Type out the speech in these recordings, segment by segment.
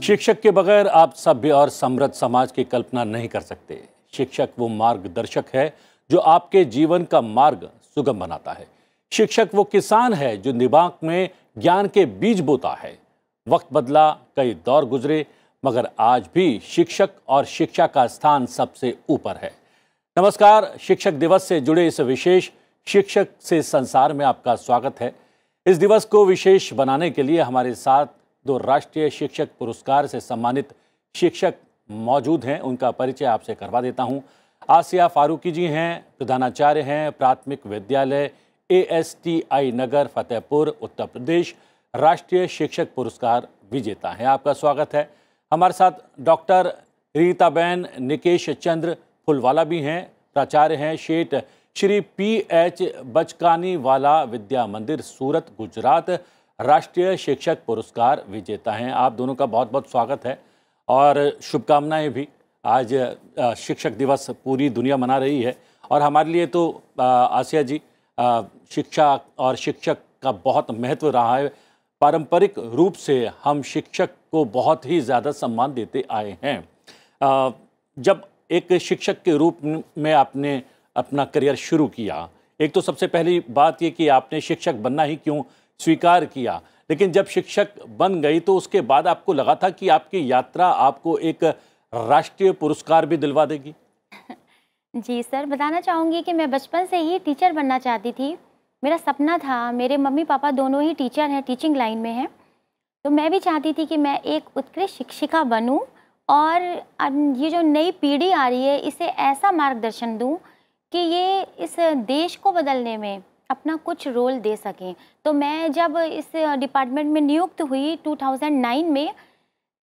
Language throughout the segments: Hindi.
शिक्षक के बगैर आप सभ्य और समृद्ध समाज की कल्पना नहीं कर सकते। शिक्षक वो मार्गदर्शक है जो आपके जीवन का मार्ग सुगम बनाता है। शिक्षक वो किसान है जो दिमाग में ज्ञान के बीज बोता है। वक्त बदला, कई दौर गुजरे, मगर आज भी शिक्षक और शिक्षा का स्थान सबसे ऊपर है। नमस्कार, शिक्षक दिवस से जुड़े इस विशेष शिक्षक से संसार में आपका स्वागत है। इस दिवस को विशेष बनाने के लिए हमारे साथ दो राष्ट्रीय शिक्षक पुरस्कार से सम्मानित शिक्षक मौजूद हैं। उनका परिचय आपसे करवा देता हूं। आसिया फारूकी जी हैं, प्रधानाचार्य हैं, प्राथमिक विद्यालय ASTI नगर फतेहपुर उत्तर प्रदेश, राष्ट्रीय शिक्षक पुरस्कार विजेता हैं। आपका स्वागत है। हमारे साथ डॉक्टर रीताबेन निकेश चंद्र फुलवाला भी हैं, प्राचार्य हैं, शेठ श्री PH बचकानीवाला विद्या मंदिर सूरत गुजरात, राष्ट्रीय शिक्षक पुरस्कार विजेता हैं। आप दोनों का बहुत बहुत स्वागत है और शुभकामनाएं भी। आज शिक्षक दिवस पूरी दुनिया मना रही है और हमारे लिए तो आसिया जी, शिक्षा और शिक्षक का बहुत महत्व रहा है। पारंपरिक रूप से हम शिक्षक को बहुत ही ज़्यादा सम्मान देते आए हैं। जब एक शिक्षक के रूप में आपने अपना करियर शुरू किया, एक तो सबसे पहली बात ये कि आपने शिक्षक बनना ही क्यों स्वीकार किया, लेकिन जब शिक्षक बन गई तो उसके बाद आपको लगा था कि आपकी यात्रा आपको एक राष्ट्रीय पुरस्कार भी दिलवा देगी? जी सर, बताना चाहूँगी कि मैं बचपन से ही टीचर बनना चाहती थी। मेरा सपना था। मेरे मम्मी पापा दोनों ही टीचर हैं, टीचिंग लाइन में हैं। तो मैं भी चाहती थी कि मैं एक उत्कृष्ट शिक्षिका बनूं और ये जो नई पीढ़ी आ रही है इसे ऐसा मार्गदर्शन दूं कि ये इस देश को बदलने में अपना कुछ रोल दे सकें। तो मैं जब इस डिपार्टमेंट में नियुक्त हुई 2009 में,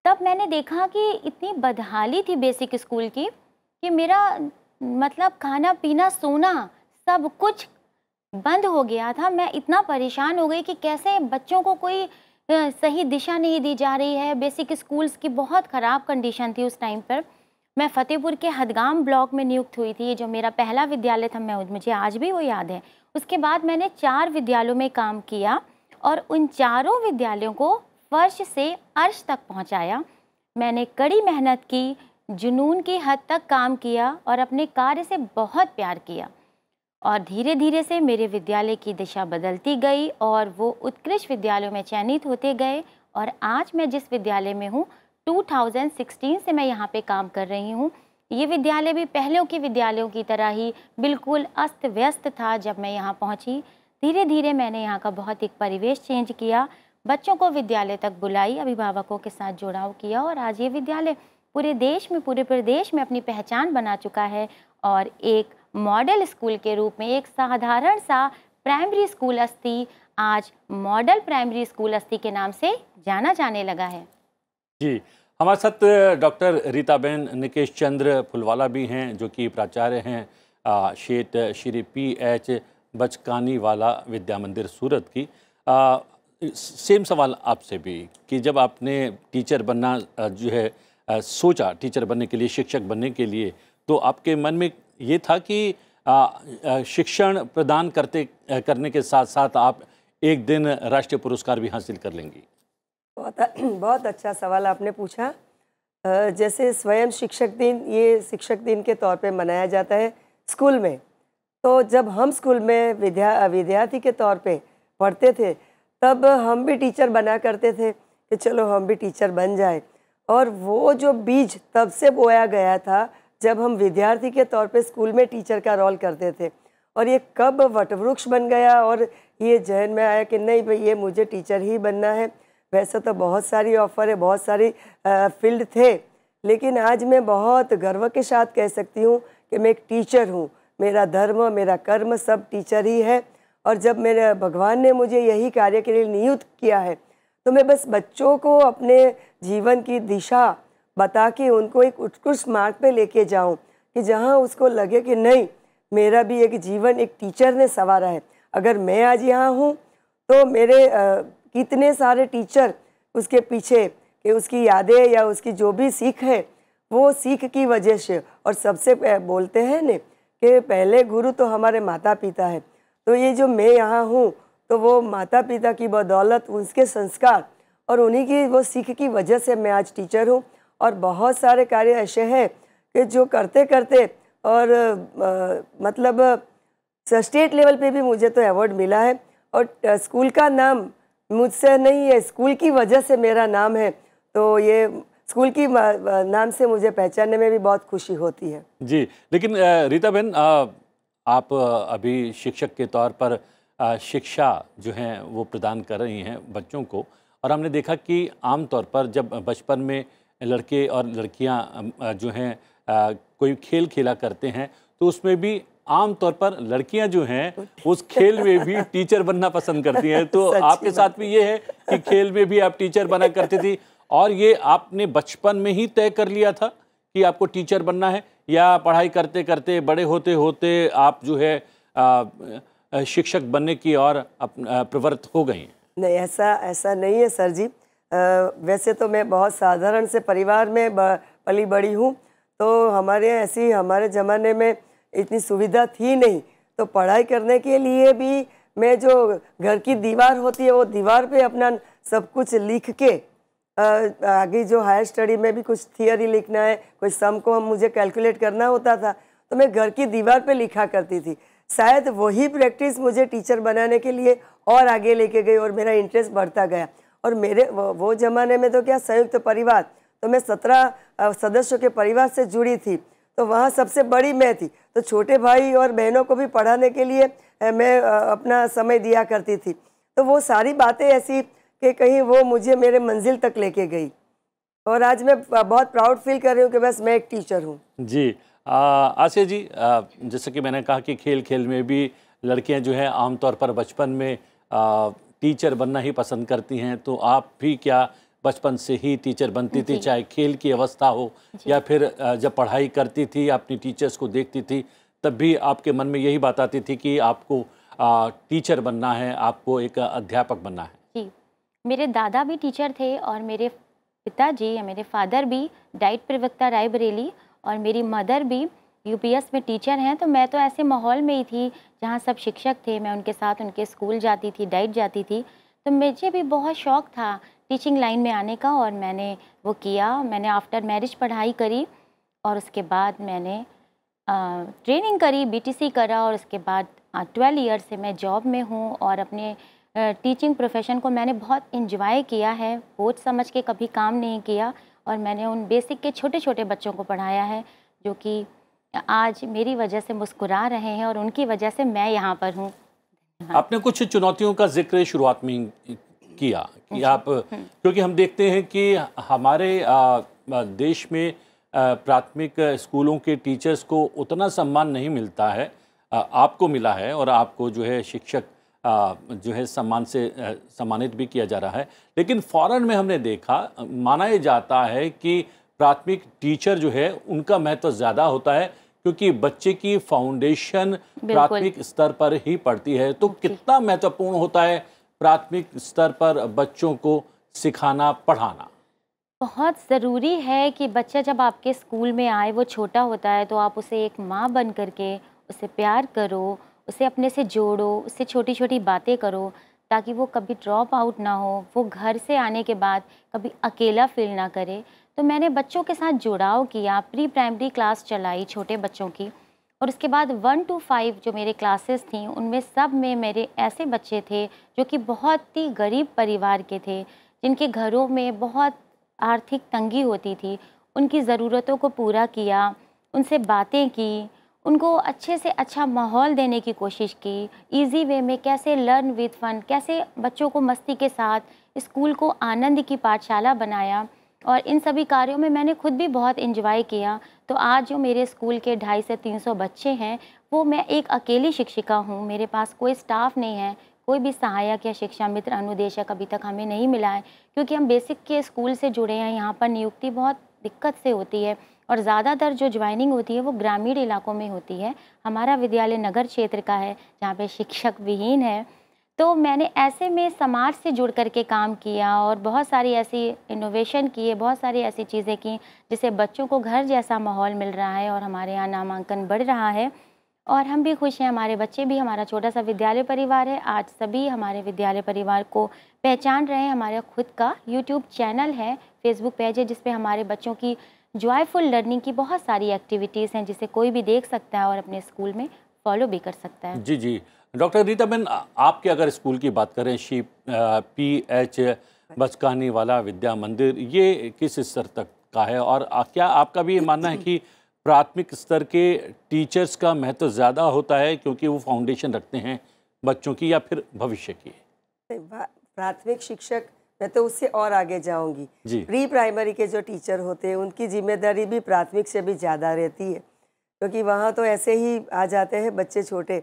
तब मैंने देखा कि इतनी बदहाली थी बेसिक स्कूल की कि मेरा मतलब खाना पीना सोना सब कुछ बंद हो गया था। मैं इतना परेशान हो गई कि कैसे बच्चों को कोई सही दिशा नहीं दी जा रही है। बेसिक स्कूल्स की बहुत ख़राब कंडीशन थी उस टाइम पर। मैं फतेहपुर के हदगाम ब्लॉक में नियुक्त हुई थी, जो मेरा पहला विद्यालय था। मुझे आज भी वो याद है। उसके बाद मैंने 4 विद्यालयों में काम किया और उन चारों विद्यालयों को फर्श से अर्श तक पहुंचाया। मैंने कड़ी मेहनत की, जुनून की हद तक काम किया और अपने कार्य से बहुत प्यार किया। और धीरे धीरे से मेरे विद्यालय की दिशा बदलती गई और वो उत्कृष्ट विद्यालयों में चयनित होते गए। और आज मैं जिस विद्यालय में हूँ, 2016 से मैं यहाँ पे काम कर रही हूँ। ये विद्यालय भी पहले के विद्यालयों की तरह ही बिल्कुल अस्त व्यस्त था जब मैं यहाँ पहुँची। धीरे धीरे मैंने यहाँ का बहुत एक परिवेश चेंज किया, बच्चों को विद्यालय तक बुलाई, अभिभावकों के साथ जुड़ाव किया और आज ये विद्यालय पूरे देश में, पूरे प्रदेश में अपनी पहचान बना चुका है और एक मॉडल स्कूल के रूप में, एक साधारण सा प्राइमरी स्कूल अस्ती आज मॉडल प्राइमरी स्कूल अस्ती के नाम से जाना जाने लगा है। जी, हमारे साथ डॉक्टर रीताबेन निकेश चंद्र फुलवाला भी हैं, जो कि प्राचार्य हैं शेठ श्री PH बचकानीवाला विद्या मंदिर सूरत की। सेम सवाल आपसे भी कि जब आपने टीचर बनना जो है सोचा, टीचर बनने के लिए, शिक्षक बनने के लिए, तो आपके मन में ये था कि शिक्षण प्रदान करने के साथ साथ आप एक दिन राष्ट्रीय पुरस्कार भी हासिल कर लेंगी? बहुत अच्छा सवाल आपने पूछा। जैसे स्वयं शिक्षक दिन, ये शिक्षक दिन के तौर पे मनाया जाता है स्कूल में। तो जब हम स्कूल में विद्यार्थी के तौर पे पढ़ते थे, तब हम भी टीचर बना करते थे कि चलो हम भी टीचर बन जाए। और वो जो बीज तब से बोया गया था जब हम विद्यार्थी के तौर पे स्कूल में टीचर का रोल करते थे। और ये कब वटवृक्ष बन गया और ये जहन में आया कि नहीं भाई, ये मुझे टीचर ही बनना है। वैसे तो बहुत सारी ऑफ़र है, बहुत सारी फील्ड थे, लेकिन आज मैं बहुत गर्व के साथ कह सकती हूँ कि मैं एक टीचर हूँ। मेरा धर्म, मेरा कर्म सब टीचर ही है। और जब मेरे भगवान ने मुझे यही कार्य के लिए नियुक्त किया है, तो मैं बस बच्चों को अपने जीवन की दिशा बता के उनको एक उत्कृष्ट मार्ग पे लेके जाऊँ कि जहाँ उसको लगे कि नहीं, मेरा भी एक जीवन एक टीचर ने संवारा है। अगर मैं आज यहाँ हूँ तो मेरे कितने सारे टीचर उसके पीछे कि उसकी यादें या उसकी जो भी सीख है, वो सीख की वजह से। और सबसे बोलते हैं न कि पहले गुरु तो हमारे माता पिता है। तो ये जो मैं यहाँ हूँ तो वो माता पिता की बदौलत, उसके संस्कार और उन्हीं की वो सीख की वजह से मैं आज टीचर हूँ। और बहुत सारे कार्य ऐसे हैं कि जो करते करते और मतलब स्टेट लेवल पे भी मुझे तो अवार्ड मिला है। और स्कूल का नाम मुझसे नहीं है, स्कूल की वजह से मेरा नाम है। तो ये स्कूल की नाम से मुझे पहचानने में भी बहुत खुशी होती है। जी, लेकिन रीता बहन, आप अभी शिक्षक के तौर पर शिक्षा जो है वो प्रदान कर रही हैं बच्चों को, और हमने देखा कि आम तौर पर जब बचपन में लड़के और लड़कियां जो हैं कोई खेल खेला करते हैं तो उसमें भी आम तौर पर लड़कियां जो हैं उस खेल में भी टीचर बनना पसंद करती हैं। तो आपके साथ भी ये है कि खेल में भी आप टीचर बना करती थी, और ये आपने बचपन में ही तय कर लिया था कि आपको टीचर बनना है, या पढ़ाई करते करते बड़े होते होते आप जो है शिक्षक बनने की ओर प्रवृत्त हो गई? नहीं, ऐसा नहीं है सर जी। वैसे तो मैं बहुत साधारण से परिवार में पली बड़ी हूँ। तो हमारे ज़माने में इतनी सुविधा थी नहीं। तो पढ़ाई करने के लिए भी मैं जो घर की दीवार होती है वो दीवार पे अपना सब कुछ लिख के आगे जो हायर स्टडी में भी कुछ थियरी लिखना है, कोई सम को मुझे कैलकुलेट करना होता था तो मैं घर की दीवार पे लिखा करती थी। शायद वही प्रैक्टिस मुझे टीचर बनाने के लिए और आगे लेके गई और मेरा इंटरेस्ट बढ़ता गया। और मेरे वो ज़माने में तो क्या, संयुक्त परिवार, तो मैं 17 सदस्यों के परिवार से जुड़ी थी। तो वहाँ सबसे बड़ी मैं थी। तो छोटे भाई और बहनों को भी पढ़ाने के लिए मैं अपना समय दिया करती थी। तो वो सारी बातें ऐसी कि कहीं वो मुझे मेरे मंजिल तक लेके गई। और आज मैं बहुत प्राउड फील कर रही हूँ कि बस मैं एक टीचर हूँ। जी, आसिया जी, जैसे कि मैंने कहा कि खेल खेल में भी लड़कियां जो हैं आमतौर पर बचपन में टीचर बनना ही पसंद करती हैं, तो आप भी क्या बचपन से ही टीचर बनती थी, चाहे खेल की अवस्था हो या फिर जब पढ़ाई करती थी अपनी टीचर्स को देखती थी तब भी आपके मन में यही बात आती थी कि आपको टीचर बनना है, आपको एक अध्यापक बनना है? जी, मेरे दादा भी टीचर थे और मेरे पिताजी या मेरे फादर भी डाइट प्रवक्ता रायबरेली, और मेरी मदर भी यूपीएस में टीचर हैं। तो मैं तो ऐसे माहौल में ही थी जहाँ सब शिक्षक थे, मैं उनके साथ उनके स्कूल जाती थी, डाइट जाती थी। तो मुझे भी बहुत शौक़ था टीचिंग लाइन में आने का, और मैंने वो किया। मैंने आफ्टर मैरिज पढ़ाई करी और उसके बाद मैंने ट्रेनिंग करी, बीटीसी करा, और उसके बाद 12 ईयर से मैं जॉब में हूँ। और अपने टीचिंग प्रोफेशन को मैंने बहुत इंजॉय किया है, बोझ समझ के कभी काम नहीं किया। और मैंने उन बेसिक के छोटे छोटे बच्चों को पढ़ाया है जो कि आज मेरी वजह से मुस्कुरा रहे हैं और उनकी वजह से मैं यहाँ पर हूँ। आपने कुछ चुनौतियों का जिक्र शुरुआत में किया कि आप, क्योंकि हम देखते हैं कि हमारे देश में प्राथमिक स्कूलों के टीचर्स को उतना सम्मान नहीं मिलता है, आपको मिला है और आपको जो है शिक्षक जो है सम्मान से सम्मानित भी किया जा रहा है। लेकिन फॉरेन में हमने देखा, माना जाता है कि प्राथमिक टीचर जो है उनका महत्व ज़्यादा होता है क्योंकि बच्चे की फाउंडेशन प्राथमिक स्तर पर ही पड़ती है। तो कितना महत्वपूर्ण होता है प्राथमिक स्तर पर बच्चों को सिखाना, पढ़ाना? बहुत ज़रूरी है कि बच्चा जब आपके स्कूल में आए, वो छोटा होता है, तो आप उसे एक माँ बन करके उसे प्यार करो, उसे अपने से जोड़ो, उससे छोटी छोटी बातें करो ताकि वो कभी ड्रॉप आउट ना हो, वो घर से आने के बाद कभी अकेला फील ना करे। तो मैंने बच्चों के साथ जुड़ाव किया, प्री प्राइमरी क्लास चलाई छोटे बच्चों की, और उसके बाद 1 to 5 जो मेरे क्लासेस थी उनमें सब में मेरे ऐसे बच्चे थे जो कि बहुत ही गरीब परिवार के थे, जिनके घरों में बहुत आर्थिक तंगी होती थी। उनकी ज़रूरतों को पूरा किया, उनसे बातें की, उनको अच्छे से अच्छा माहौल देने की कोशिश की, इजी वे में कैसे लर्न विद फन, कैसे बच्चों को मस्ती के साथ स्कूल को आनंद की पाठशाला बनाया। और इन सभी कार्यों में मैंने खुद भी बहुत एंजॉय किया। तो आज जो मेरे स्कूल के 250 से 300 बच्चे हैं, वो मैं एक अकेली शिक्षिका हूँ। मेरे पास कोई स्टाफ नहीं है, कोई भी सहायक या शिक्षा मित्र अनुदेशक अभी तक हमें नहीं मिला है, क्योंकि हम बेसिक के स्कूल से जुड़े हैं। यहाँ पर नियुक्ति बहुत दिक्कत से होती है और ज़्यादातर जो ज्वाइनिंग होती है वो ग्रामीण इलाकों में होती है। हमारा विद्यालय नगर क्षेत्र का है जहाँ पे शिक्षक विहीन है। तो मैंने ऐसे में समाज से जुड़ कर के काम किया और बहुत सारी ऐसी इनोवेशन किए, बहुत सारी ऐसी चीज़ें की जिससे बच्चों को घर जैसा माहौल मिल रहा है और हमारे यहाँ नामांकन बढ़ रहा है। और हम भी खुश हैं, हमारे बच्चे भी, हमारा छोटा सा विद्यालय परिवार है। आज सभी हमारे विद्यालय परिवार को पहचान रहे हैं। हमारा खुद का यूट्यूब चैनल है, फेसबुक पेज है, जिस पे हमारे बच्चों की जॉयफुल लर्निंग की बहुत सारी एक्टिविटीज़ हैं, जिसे कोई भी देख सकता है और अपने स्कूल में फॉलो भी कर सकता है। जी जी। डॉक्टर रीताबेन, आपके अगर स्कूल की बात करें, PH बचकानी वाला विद्या मंदिर, ये किस स्तर तक का है? और क्या आपका भी ये मानना है कि प्राथमिक स्तर के टीचर्स का महत्व ज़्यादा होता है क्योंकि वो फाउंडेशन रखते हैं बच्चों की, या फिर भविष्य की? प्राथमिक शिक्षक, मैं तो उससे और आगे जाऊंगी। प्री प्राइमरी के जो टीचर होते हैं उनकी जिम्मेदारी भी प्राथमिक से भी ज़्यादा रहती है, क्योंकि वहाँ तो ऐसे ही आ जाते हैं बच्चे छोटे।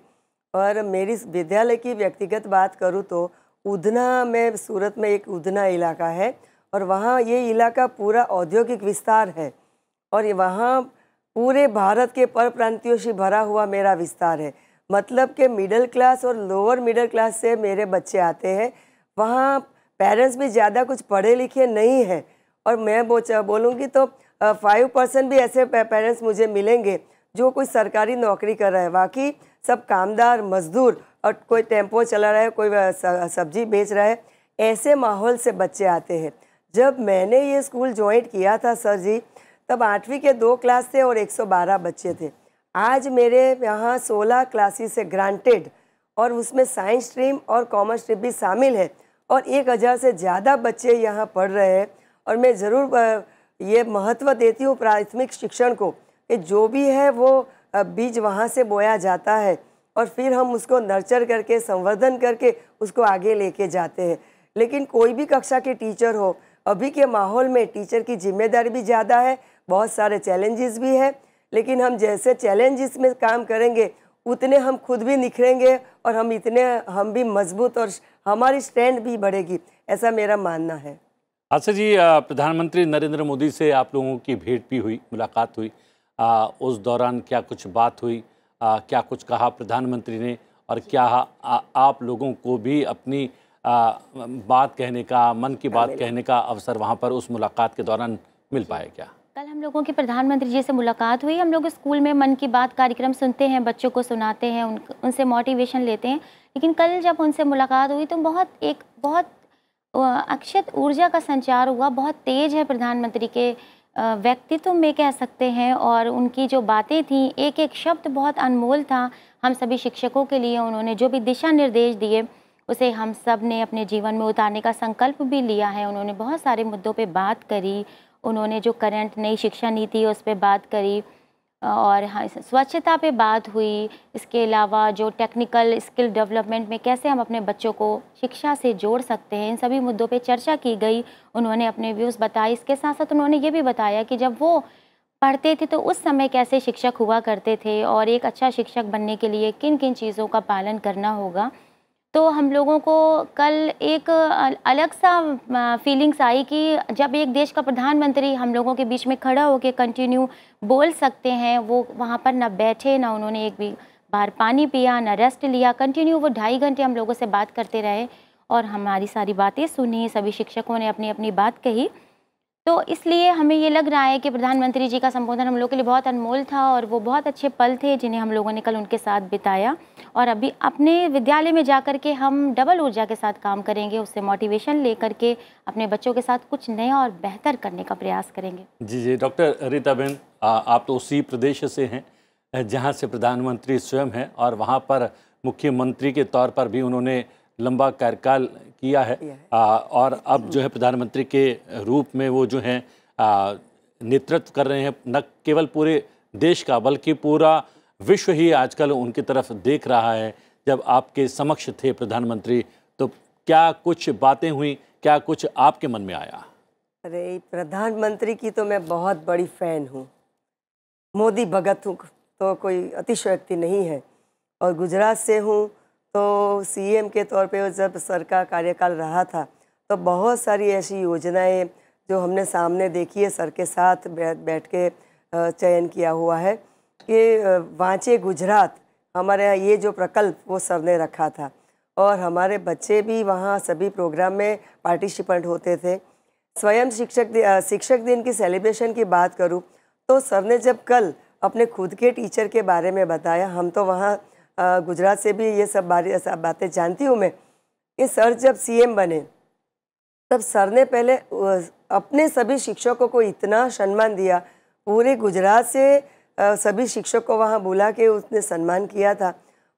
और मेरी विद्यालय की व्यक्तिगत बात करूँ तो उधना में, सूरत में एक उधना इलाका है और वहाँ ये इलाका पूरा औद्योगिक विस्तार है और वहाँ पूरे भारत के परप्रांतियों से भरा हुआ मेरा विस्तार है। मतलब कि मिडिल क्लास और लोअर मिडिल क्लास से मेरे बच्चे आते हैं। वहाँ पेरेंट्स भी ज़्यादा कुछ पढ़े लिखे नहीं हैं और मैं बोलूँगी तो 5% भी ऐसे पेरेंट्स मुझे मिलेंगे जो कोई सरकारी नौकरी कर रहा है। बाकी सब कामदार मजदूर, और कोई टेम्पो चला रहा है, कोई सब्जी बेच रहा है। ऐसे माहौल से बच्चे आते हैं। जब मैंने ये स्कूल ज्वाइन किया था सर जी, तब 8वीं के 2 क्लास थे और 112 बच्चे थे। आज मेरे यहाँ 16 क्लासेस से ग्रांटेड और उसमें साइंस स्ट्रीम और कॉमर्स स्ट्रीम भी शामिल है और 1000 से ज़्यादा बच्चे यहाँ पढ़ रहे हैं। और मैं ज़रूर ये महत्व देती हूँ प्राथमिक शिक्षण को कि जो भी है वो बीज वहाँ से बोया जाता है और फिर हम उसको नर्चर करके, संवर्धन करके उसको आगे लेके जाते हैं। लेकिन कोई भी कक्षा के टीचर हो, अभी के माहौल में टीचर की जिम्मेदारी भी ज़्यादा है, बहुत सारे चैलेंजेस भी है। लेकिन हम जैसे चैलेंजेस में काम करेंगे उतने हम खुद भी निखरेंगे और हम भी मजबूत और हमारी स्ट्रेंथ भी बढ़ेगी, ऐसा मेरा मानना है। अच्छा जी, प्रधानमंत्री नरेंद्र मोदी से आप लोगों की भेंट भी हुई, मुलाकात हुई, उस दौरान क्या कुछ बात हुई? क्या कुछ कहा प्रधानमंत्री ने? और क्या आप लोगों को भी अपनी बात कहने का, मन की बात कहने का अवसर वहाँ पर उस मुलाकात के दौरान मिल पाया क्या? कल हम लोगों की प्रधानमंत्री जी से मुलाकात हुई। हम लोग स्कूल में मन की बात कार्यक्रम सुनते हैं, बच्चों को सुनाते हैं, उनसे मोटिवेशन लेते हैं। लेकिन कल जब उनसे मुलाकात हुई तो बहुत अक्षत ऊर्जा का संचार हुआ। बहुत तेज है प्रधानमंत्री के व्यक्तित्व में, कह सकते हैं। और उनकी जो बातें थी, एक एक शब्द बहुत अनमोल था हम सभी शिक्षकों के लिए। उन्होंने जो भी दिशा निर्देश दिए उसे हम सब ने अपने जीवन में उतारने का संकल्प भी लिया है। उन्होंने बहुत सारे मुद्दों पे बात करी। उन्होंने जो करंट नई शिक्षा नीति है उस पर बात करी और हाँ, स्वच्छता पे बात हुई। इसके अलावा जो टेक्निकल स्किल डेवलपमेंट में कैसे हम अपने बच्चों को शिक्षा से जोड़ सकते हैं, इन सभी मुद्दों पे चर्चा की गई। उन्होंने अपने व्यूज़ बताए। इसके साथ साथ उन्होंने ये भी बताया कि जब वो पढ़ते थे तो उस समय कैसे शिक्षक हुआ करते थे और एक अच्छा शिक्षक बनने के लिए किन किन चीज़ों का पालन करना होगा। तो हम लोगों को कल एक अलग सा फीलिंग्स आई कि जब एक देश का प्रधानमंत्री हम लोगों के बीच में खड़ा होकर कंटिन्यू बोल सकते हैं, वो वहाँ पर ना बैठे, ना उन्होंने एक भी बार पानी पिया, ना रेस्ट लिया, कंटिन्यू वो 2.5 घंटे हम लोगों से बात करते रहे और हमारी सारी बातें सुनी। सभी शिक्षकों ने अपनी अपनी बात कही। तो इसलिए हमें ये लग रहा है कि प्रधानमंत्री जी का संबोधन हम लोगों के लिए बहुत अनमोल था और वो बहुत अच्छे पल थे जिन्हें हम लोगों ने कल उनके साथ बिताया। और अभी अपने विद्यालय में जाकर के हम डबल ऊर्जा के साथ काम करेंगे, उससे मोटिवेशन लेकर के अपने बच्चों के साथ कुछ नया और बेहतर करने का प्रयास करेंगे। जी जी। डॉक्टर रीताबेन, आप तो उसी प्रदेश से हैं जहाँ से प्रधानमंत्री स्वयं हैं और वहाँ पर मुख्यमंत्री के तौर पर भी उन्होंने लंबा कार्यकाल किया है और अब जो है प्रधानमंत्री के रूप में वो जो हैं नेतृत्व कर रहे हैं, न केवल पूरे देश का बल्कि पूरा विश्व ही आजकल उनकी तरफ देख रहा है। जब आपके समक्ष थे प्रधानमंत्री तो क्या कुछ बातें हुई, क्या कुछ आपके मन में आया? अरे, प्रधानमंत्री की तो मैं बहुत बड़ी फ़ैन हूँ। मोदी भगत हूँ तो कोई अतिशयोक्ति नहीं है। और गुजरात से हूँ तो सीएम के तौर पे जब सर का कार्यकाल रहा था तो बहुत सारी ऐसी योजनाएं जो हमने सामने देखी है, सर के साथ बैठ के चयन किया हुआ है कि वांचे गुजरात, हमारे यहाँ ये जो प्रकल्प वो सर ने रखा था और हमारे बच्चे भी वहाँ सभी प्रोग्राम में पार्टिसिपेंट होते थे। स्वयं शिक्षक दिन की सेलिब्रेशन की बात करूँ तो सर ने जब कल अपने खुद के टीचर के बारे में बताया। हम तो वहाँ गुजरात से भी ये सब बातें जानती हूँ मैं। ये सर जब सीएम बने तब सर ने पहले अपने सभी शिक्षकों को इतना सम्मान दिया। पूरे गुजरात से सभी शिक्षक को वहाँ बुला के उसने सम्मान किया था।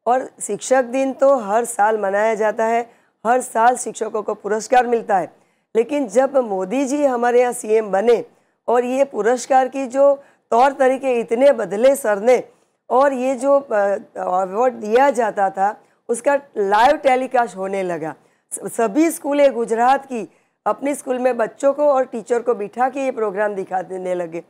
और शिक्षक दिन तो हर साल मनाया जाता है, हर साल शिक्षकों को पुरस्कार मिलता है। लेकिन जब मोदी जी हमारे यहाँ सीएम बने और ये पुरस्कार की जो तौर तरीके इतने बदले सर ने, और ये जो अवार्ड दिया जाता था उसका लाइव टेलीकास्ट होने लगा। सभी स्कूलें गुजरात की अपने स्कूल में बच्चों को और टीचर को बिठा के ये प्रोग्राम दिखा देने लगे।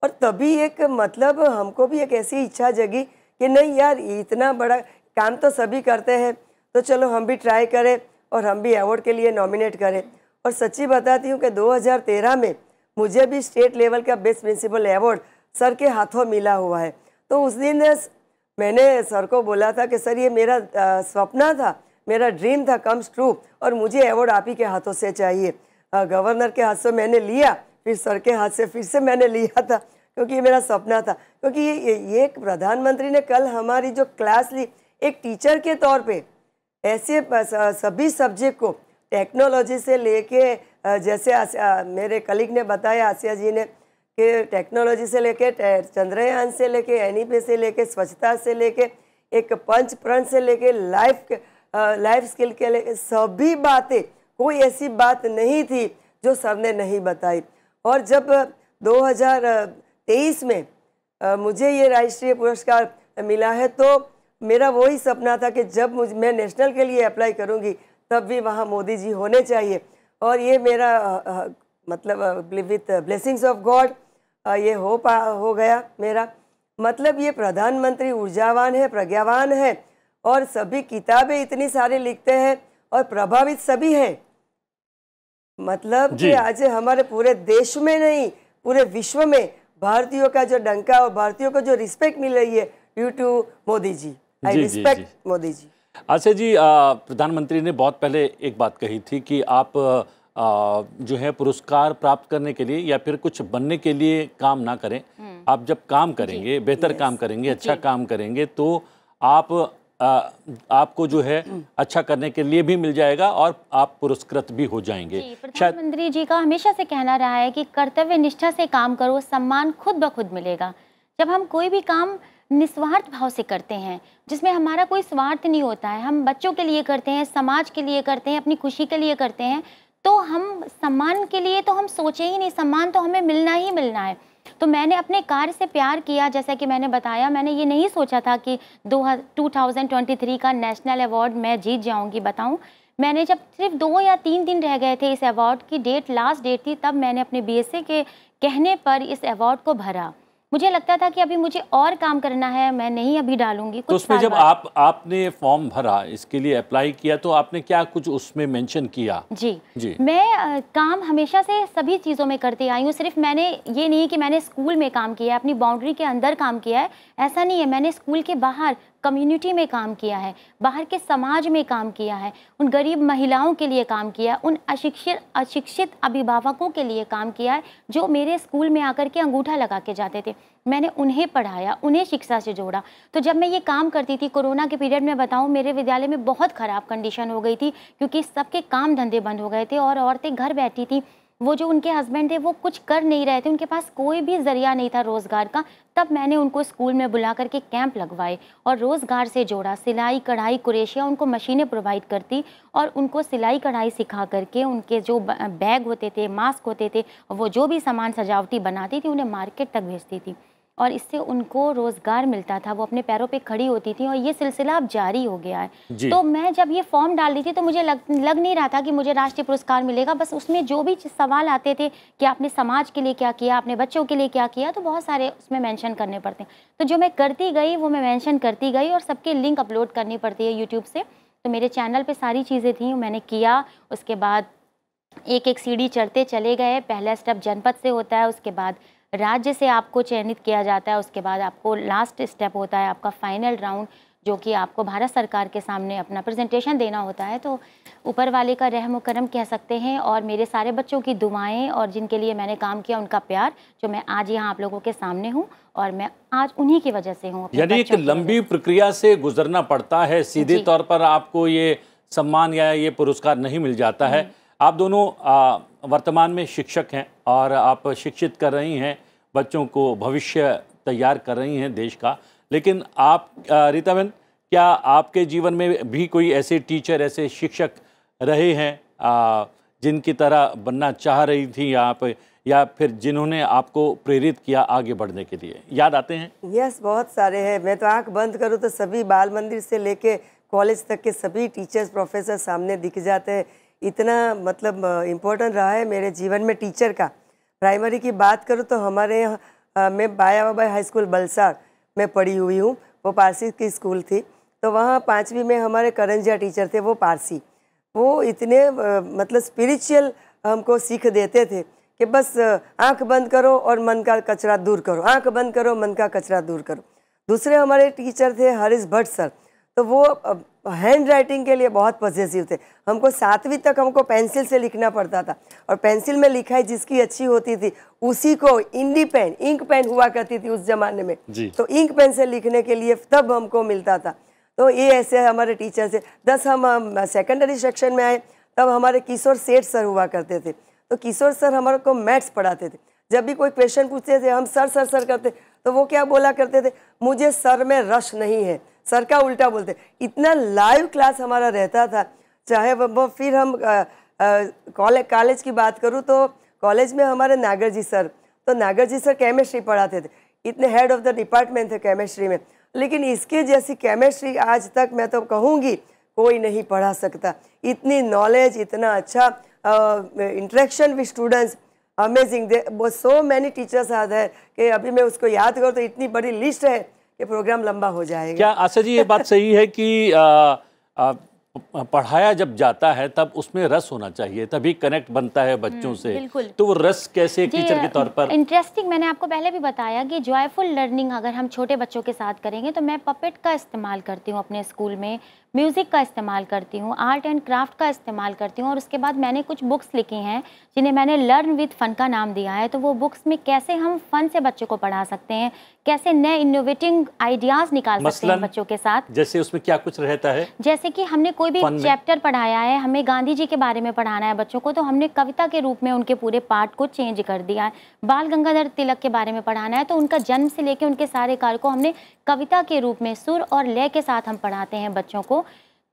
और तभी एक मतलब हमको भी एक ऐसी इच्छा जगी कि नहीं यार, इतना बड़ा काम तो सभी करते हैं, तो चलो हम भी ट्राई करें और हम भी अवार्ड के लिए नॉमिनेट करें। और सच्ची बताती हूँ कि 2013 में मुझे भी स्टेट लेवल का बेस्ट प्रिंसिपल अवार्ड सर के हाथों मिला हुआ है। तो उस दिन मैंने सर को बोला था कि सर ये मेरा सपना था, मेरा ड्रीम था कम्स ट्रू, और मुझे अवार्ड आप ही के हाथों से चाहिए। गवर्नर के हाथ से मैंने लिया, फिर सर के हाथ से फिर से मैंने लिया था, क्योंकि ये मेरा सपना था। क्योंकि ये प्रधानमंत्री ने कल हमारी जो क्लास ली, एक टीचर के तौर पे ऐसे सभी सब्जेक्ट को टेक्नोलॉजी से लेके, जैसे मेरे कलीग ने बताया, आसिया जी ने, कि टेक्नोलॉजी से लेके चंद्रयान से लेके एनईपी से लेके स्वच्छता से लेके एक पंच प्रण से लेके लाइफ स्किल के लिए सभी बातें, कोई ऐसी बात नहीं थी जो सर ने नहीं बताई। और जब 2023 में मुझे ये राष्ट्रीय पुरस्कार मिला है, तो मेरा वही सपना था कि जब मैं नेशनल के लिए अप्लाई करूँगी तब भी वहाँ मोदी जी होने चाहिए। और ये मेरा मतलब विथ ब्लेसिंग्स ऑफ गॉड ये हो गया मेरा। मतलब ये प्रधानमंत्री ऊर्जावान है, प्रज्ञावान है, और सभी किताबें इतनी सारी लिखते हैं और प्रभावित सभी हैं। मतलब कि आज हमारे पूरे देश में नहीं, पूरे विश्व में भारतीयों का जो डंका और भारतीयों को जो रिस्पेक्ट मिल रही है due to Modi ji. I respect Modi ji. Asiya ji, प्रधानमंत्री ने बहुत पहले एक बात कही थी कि आप जो है पुरस्कार प्राप्त करने के लिए या फिर कुछ बनने के लिए काम ना करें। आप जब काम करेंगे, बेहतर काम करेंगे, अच्छा काम करेंगे, तो आपको जो है अच्छा करने के लिए भी मिल जाएगा और आप पुरस्कृत भी हो जाएंगे। प्रधानमंत्री जी का हमेशा से कहना रहा है कि कर्तव्य निष्ठा से काम करो, सम्मान खुद ब खुद मिलेगा। जब हम कोई भी काम निस्वार्थ भाव से करते हैं, जिसमें हमारा कोई स्वार्थ नहीं होता है, हम बच्चों के लिए करते हैं, समाज के लिए करते हैं, अपनी खुशी के लिए करते हैं, तो हम सम्मान के लिए तो हम सोचे ही नहीं, सम्मान तो हमें मिलना ही मिलना है। तो मैंने अपने कार्य से प्यार किया। जैसा कि मैंने बताया, मैंने ये नहीं सोचा था कि 2023 का नेशनल अवार्ड मैं जीत जाऊंगी। बताऊं, मैंने जब सिर्फ 2 या 3 दिन रह गए थे इस अवार्ड की डेट, लास्ट डेट थी, तब मैंने अपने बीएसए के कहने पर इस अवार्ड को भरा। मुझे लगता था कि अभी मुझे और काम करना है, मैं नहीं अभी डालूंगी। तो उसमें जब आपने फॉर्म भरा, इसके लिए अप्लाई किया, तो आपने क्या कुछ उसमें मेंशन किया? जी, मैं काम हमेशा से सभी चीज़ों में करती आई हूँ। सिर्फ मैंने ये नहीं कि मैंने स्कूल में काम किया है, अपनी बाउंड्री के अंदर काम किया है, ऐसा नहीं है। मैंने स्कूल के बाहर कम्युनिटी में काम किया है, बाहर के समाज में काम किया है, उन गरीब महिलाओं के लिए काम किया है, उन अशिक्षित अभिभावकों के लिए काम किया है जो मेरे स्कूल में आकर के अंगूठा लगा के जाते थे। मैंने उन्हें पढ़ाया, उन्हें शिक्षा से जोड़ा। तो जब मैं ये काम करती थी, कोरोना के पीरियड में बताऊं, मेरे विद्यालय में बहुत ख़राब कंडीशन हो गई थी, क्योंकि सबके काम धंधे बंद हो गए थे और औरतें घर बैठी थी। वो जो उनके हस्बैंड थे वो कुछ कर नहीं रहे थे, उनके पास कोई भी जरिया नहीं था रोज़गार का। तब मैंने उनको स्कूल में बुला करके कैंप लगवाए और रोज़गार से जोड़ा। सिलाई कढ़ाई कुरेशिया, उनको मशीनें प्रोवाइड करती और उनको सिलाई कढ़ाई सिखा करके उनके जो बैग होते थे, मास्क होते थे, वो जो भी सामान सजावटी बनाती थी, उन्हें मार्केट तक भेजती थी और इससे उनको रोज़गार मिलता था। वो अपने पैरों पे खड़ी होती थी और ये सिलसिला अब जारी हो गया है। तो मैं जब ये फॉर्म डाल रही थी तो मुझे लग नहीं रहा था कि मुझे राष्ट्रीय पुरस्कार मिलेगा। बस उसमें जो भी सवाल आते थे कि आपने समाज के लिए क्या किया, आपने बच्चों के लिए क्या किया, तो बहुत सारे उसमें मेंशन करने पड़ते हैं। तो जो मैं करती गई वो मैं मेंशन करती गई और सबके लिंक अपलोड करनी पड़ती है यूट्यूब से। तो मेरे चैनल पर सारी चीज़ें थी, मैंने किया। उसके बाद एक एक सीढ़ी चढ़ते चले गए। पहला स्टेप जनपद से होता है, उसके बाद राज्य से आपको चयनित किया जाता है, उसके बाद आपको लास्ट स्टेप होता है आपका फाइनल राउंड। जो कि आपको भारत सरकार के सामने अपना प्रेजेंटेशन देना होता है। तो ऊपर वाले का रहम करम कह सकते हैं, और मेरे सारे बच्चों की दुआएं और जिनके लिए मैंने काम किया उनका प्यार, जो मैं आज यहाँ आप लोगों के सामने हूँ, और मैं आज उन्हीं की वजह से हूँ। यानी एक लंबी प्रक्रिया से गुजरना पड़ता है, सीधे तौर पर आपको ये सम्मान या ये पुरस्कार नहीं मिल जाता है। आप दोनों वर्तमान में शिक्षक हैं और आप शिक्षित कर रही हैं, बच्चों को भविष्य तैयार कर रही हैं देश का। लेकिन आप रीता बहन, क्या आपके जीवन में भी कोई ऐसे टीचर, ऐसे शिक्षक रहे हैं जिनकी तरह बनना चाह रही थी आप, या फिर जिन्होंने आपको प्रेरित किया आगे बढ़ने के लिए? याद आते हैं? यस, बहुत सारे हैं। मैं तो आंख बंद करूँ तो सभी बाल मंदिर से लेके कॉलेज तक के सभी टीचर्स, प्रोफेसर सामने दिख जाते हैं। इतना मतलब इम्पोर्टेंट रहा है मेरे जीवन में टीचर का। प्राइमरी की बात करूँ तो हमारे यहाँ मैं बाया बाबा हाई स्कूल बलसाड़ में पढ़ी हुई हूँ। वो पारसी की स्कूल थी, तो वहाँ 5वीं में हमारे करंजिया टीचर थे, वो पारसी। वो इतने मतलब स्पिरिचुअल हमको सीख देते थे कि बस आंख बंद करो और मन का कचरा दूर करो, आंख बंद करो, मन का कचरा दूर करो। दूसरे हमारे टीचर थे हरीश भट्ट सर, तो वो हैंड राइटिंग के लिए बहुत पॉजिटिव थे। हमको 7वीं तक हमको पेंसिल से लिखना पड़ता था, और पेंसिल में लिखाई जिसकी अच्छी होती थी उसी को इंडी पेन, इंक पेन हुआ करती थी उस जमाने में, तो इंक पेन से लिखने के लिए तब हमको मिलता था। तो ये ऐसे हमारे टीचर थे। 10 हम सेकेंडरी सेक्शन में आए तब हमारे किशोर सेठ सर हुआ करते थे। तो किशोर सर हमारे को मैथ्स पढ़ाते थे। जब भी कोई क्वेश्चन पूछते थे हम सर सर सर करते, तो वो क्या बोला करते थे, मुझे सर में रस नहीं है, सर का उल्टा बोलते। इतना लाइव क्लास हमारा रहता था। चाहे वो फिर हम कॉलेज की बात करूँ तो कॉलेज में हमारे नागर जी सर, तो नागर जी सर केमिस्ट्री पढ़ाते थे। इतने हेड ऑफ द डिपार्टमेंट थे केमिस्ट्री में, लेकिन इसके जैसी केमिस्ट्री आज तक मैं तो कहूँगी कोई नहीं पढ़ा सकता। इतनी नॉलेज, इतना अच्छा interaction with students, amazing. So many teachers are there कि अभी मैं उसको याद करूँ तो इतनी बड़ी लिस्ट है कि प्रोग्राम लंबा हो जाएगा। क्या आशा जी ये बात सही है कि पढ़ाया जब जाता है तब उसमें रस होना चाहिए, तभी कनेक्ट बनता है बच्चों से? तो वो रस कैसे टीचर के तौर पर? इंटरेस्टिंग, मैंने आपको पहले भी बताया कि जॉयफुल लर्निंग अगर हम छोटे बच्चों के साथ करेंगे, तो मैं पपेट का इस्तेमाल करती हूँ अपने स्कूल में, म्यूज़िक का इस्तेमाल करती हूँ, आर्ट एंड क्राफ्ट का इस्तेमाल करती हूँ, और उसके बाद मैंने कुछ बुक्स लिखी हैं जिन्हें मैंने लर्न विद फन का नाम दिया है। तो वो बुक्स में कैसे हम फन से बच्चों को पढ़ा सकते हैं, कैसे नए इनोवेटिंग आइडियाज़ निकाल सकते हैं बच्चों के साथ। जैसे उसमें क्या कुछ रहता है? जैसे कि हमने कोई भी चैप्टर पढ़ाया है, हमें गांधी जी के बारे में पढ़ाना है बच्चों को, तो हमने कविता के रूप में उनके पूरे पार्ट को चेंज कर दिया है। बाल गंगाधर तिलक के बारे में पढ़ाना है, तो उनका जन्म से लेकर उनके सारे कार्य को हमने कविता के रूप में सुर और लय के साथ हम पढ़ाते हैं बच्चों को।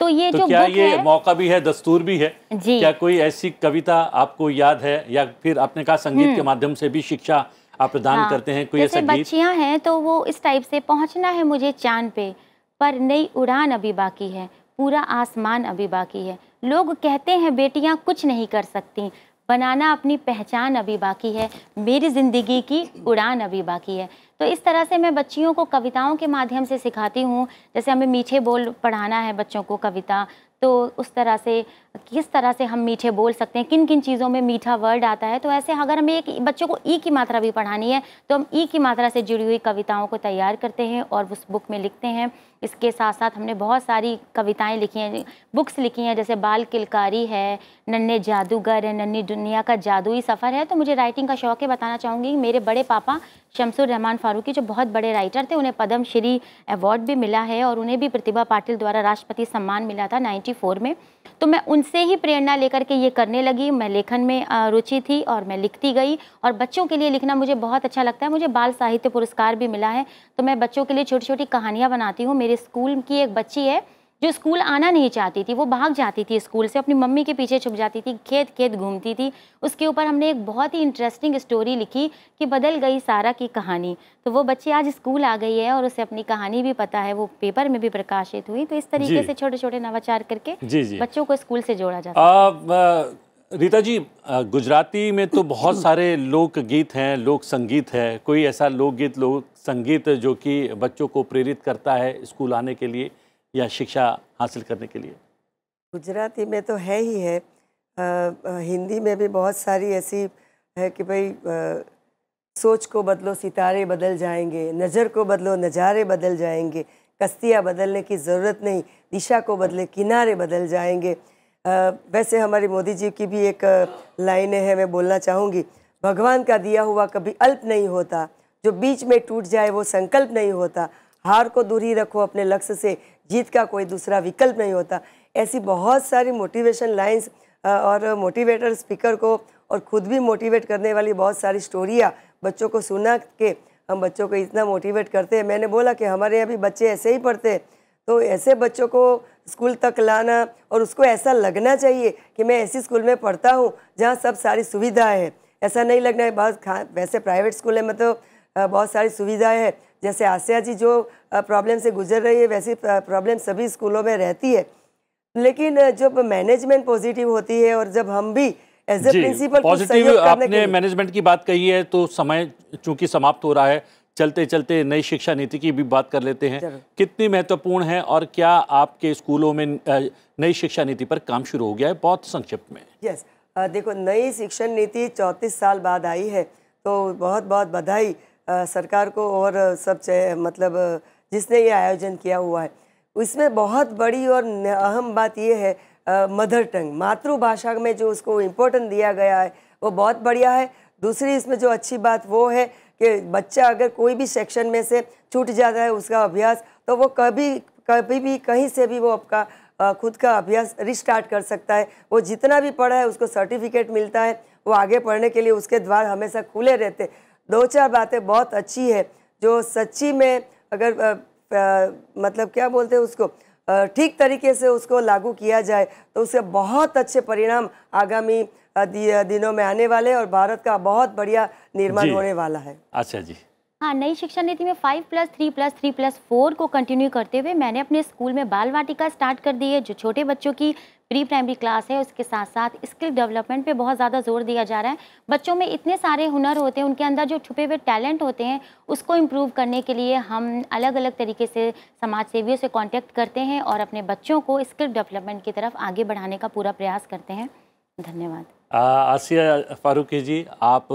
तो ये जो क्या बुक ये है, मौका भी है, दस्तूर भी है जी? क्या कोई ऐसी कविता आपको याद है, या फिर आपने कहा संगीत के माध्यम से भी शिक्षा आप प्रदान करते हैं? कोई ऐसा गीत? बच्चियां हैं तो वो इस टाइप से, पहुंचना है मुझे चांद पे पर नई उड़ान अभी बाकी है, पूरा आसमान अभी बाकी है, लोग कहते हैं बेटियां कुछ नहीं कर सकती, बनाना अपनी पहचान अभी बाकी है, मेरी ज़िंदगी की उड़ान अभी बाकी है। तो इस तरह से मैं बच्चियों को कविताओं के माध्यम से सिखाती हूँ। जैसे हमें मीठे बोल पढ़ाना है बच्चों को कविता, तो उस तरह से किस तरह से हम मीठे बोल सकते हैं, किन किन चीज़ों में मीठा वर्ड आता है। तो ऐसे अगर हमें एक बच्चों को ई की मात्रा भी पढ़ानी है तो हम ई की मात्रा से जुड़ी हुई कविताओं को तैयार करते हैं और उस बुक में लिखते हैं। इसके साथ साथ हमने बहुत सारी कविताएं लिखी हैं, बुक्स लिखी हैं, जैसे बाल किलकारी है, नन्हे जादूगर है, नन्ही दुनिया का जादुई सफ़र है। तो मुझे राइटिंग का शौक़ है। बताना चाहूँगी मेरे बड़े पापा शमसुर रहमान फारूकी जो बहुत बड़े राइटर थे, उन्हें पद्म श्री अवार्ड भी मिला है और उन्हें भी प्रतिभा पाटिल द्वारा राष्ट्रपति सम्मान मिला था 94 में। तो मैं उनसे ही प्रेरणा लेकर के ये करने लगी। मैं लेखन में रुचि थी और मैं लिखती गई, और बच्चों के लिए लिखना मुझे बहुत अच्छा लगता है। मुझे बाल साहित्य पुरस्कार भी मिला है। तो मैं बच्चों के लिए छोटी छोटी कहानियाँ बनाती हूँ। मेरे स्कूल की एक बच्ची है जो स्कूल आना नहीं चाहती थी, वो भाग जाती थी स्कूल से, अपनी मम्मी के पीछे छुप जाती थी, खेत खेत घूमती थी। उसके ऊपर हमने एक बहुत ही इंटरेस्टिंग स्टोरी लिखी कि बदल गई सारा की कहानी। तो वो बच्ची आज स्कूल आ गई है और उसे अपनी कहानी भी पता है, वो पेपर में भी प्रकाशित हुई। तो इस तरीके से छोटे छोटे नवाचार करके बच्चों को स्कूल से जोड़ा जाता है। रीता जी, गुजराती में तो बहुत सारे लोक गीत हैं, लोक संगीत है। कोई ऐसा लोकगीत, लोक संगीत जो कि बच्चों को प्रेरित करता है स्कूल आने के लिए या शिक्षा हासिल करने के लिए? गुजराती में तो है ही है, हिंदी में भी बहुत सारी ऐसी है कि भाई सोच को बदलो सितारे बदल जाएंगे, नज़र को बदलो नज़ारे बदल जाएंगे, कश्तियाँ बदलने की ज़रूरत नहीं, दिशा को बदले, किनारे बदल जाएंगे। वैसे हमारी मोदी जी की भी एक लाइनें हैं, मैं बोलना चाहूँगी, भगवान का दिया हुआ कभी अल्प नहीं होता, जो बीच में टूट जाए वो संकल्प नहीं होता, हार को दूर ही रखो अपने लक्ष्य से, जीत का कोई दूसरा विकल्प नहीं होता। ऐसी बहुत सारी मोटिवेशन लाइंस और मोटिवेटर स्पीकर को और ख़ुद भी मोटिवेट करने वाली बहुत सारी स्टोरियाँ बच्चों को सुना के हम बच्चों को इतना मोटिवेट करते हैं। मैंने बोला कि हमारे यहाँ भी बच्चे ऐसे ही पढ़ते हैं, तो ऐसे बच्चों को स्कूल तक लाना और उसको ऐसा लगना चाहिए कि मैं ऐसी स्कूल में पढ़ता हूँ जहाँ सब सारी सुविधाएं हैं। ऐसा नहीं लगना है बस वैसे प्राइवेट स्कूल में तो बहुत सारी सुविधाएं हैं, जैसे आसिया जी जो प्रॉब्लम से गुजर रही है वैसी प्रॉब्लम सभी स्कूलों में रहती है, लेकिन जब मैनेजमेंट पॉजिटिव होती है और जब हम भी एज ए प्रिंसिपल पॉजिटिव, आपने मैनेजमेंट की बात कही है तो समय चूंकि समाप्त हो रहा है, चलते चलते नई शिक्षा नीति की भी बात कर लेते हैं। कितनी महत्वपूर्ण है और क्या आपके स्कूलों में नई शिक्षा नीति पर काम शुरू हो गया है? बहुत संक्षिप्त में। यस, देखो नई शिक्षा नीति 34 साल बाद आई है, तो बहुत बहुत बधाई सरकार को और सब मतलब जिसने ये आयोजन किया हुआ है। इसमें बहुत बड़ी और अहम बात ये है मदर टंग, मातृभाषा में जो उसको इम्पोर्टेंट दिया गया है वो बहुत बढ़िया है। दूसरी इसमें जो अच्छी बात वो है कि बच्चा अगर कोई भी सेक्शन में से छूट जाता है उसका अभ्यास, तो वो कभी भी कहीं से भी वो आपका खुद का अभ्यास रिस्टार्ट कर सकता है। वो जितना भी पढ़ा है उसको सर्टिफिकेट मिलता है, वो आगे पढ़ने के लिए उसके द्वार हमेशा खुले रहते। दो चार बातें बहुत अच्छी है जो सच्ची में अगर मतलब क्या बोलते हैं उसको ठीक तरीके से उसको लागू किया जाए तो उससे बहुत अच्छे परिणाम आगामी दिनों में आने वाले और भारत का बहुत बढ़िया निर्माण होने वाला है। अच्छा जी। हाँ, नई शिक्षा नीति में 5+3+3+4 को कंटिन्यू करते हुए मैंने अपने स्कूल में बाल वाटिका स्टार्ट कर दी है, जो छोटे बच्चों की प्री प्राइमरी क्लास है। उसके साथ साथ स्किल डेवलपमेंट पे बहुत ज़्यादा जोर दिया जा रहा है। बच्चों में इतने सारे हुनर होते हैं, उनके अंदर जो छुपे हुए टैलेंट होते हैं उसको इम्प्रूव करने के लिए हम अलग अलग तरीके से समाज सेवियों से कॉन्टेक्ट करते हैं और अपने बच्चों को स्किल डेवलपमेंट की तरफ आगे बढ़ाने का पूरा प्रयास करते हैं। धन्यवाद। आसिया फारूकी जी, आप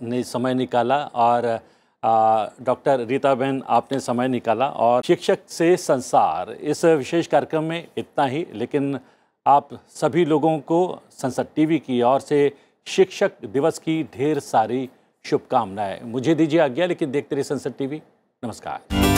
ने समय निकाला और डॉक्टर रीता बहन आपने समय निकाला, और शिक्षक से संसार इस विशेष कार्यक्रम में इतना ही। लेकिन आप सभी लोगों को संसद टीवी की ओर से शिक्षक दिवस की ढेर सारी शुभकामनाएं। मुझे दीजिए आज्ञा, लेकिन देखते रहिए संसद टीवी। नमस्कार।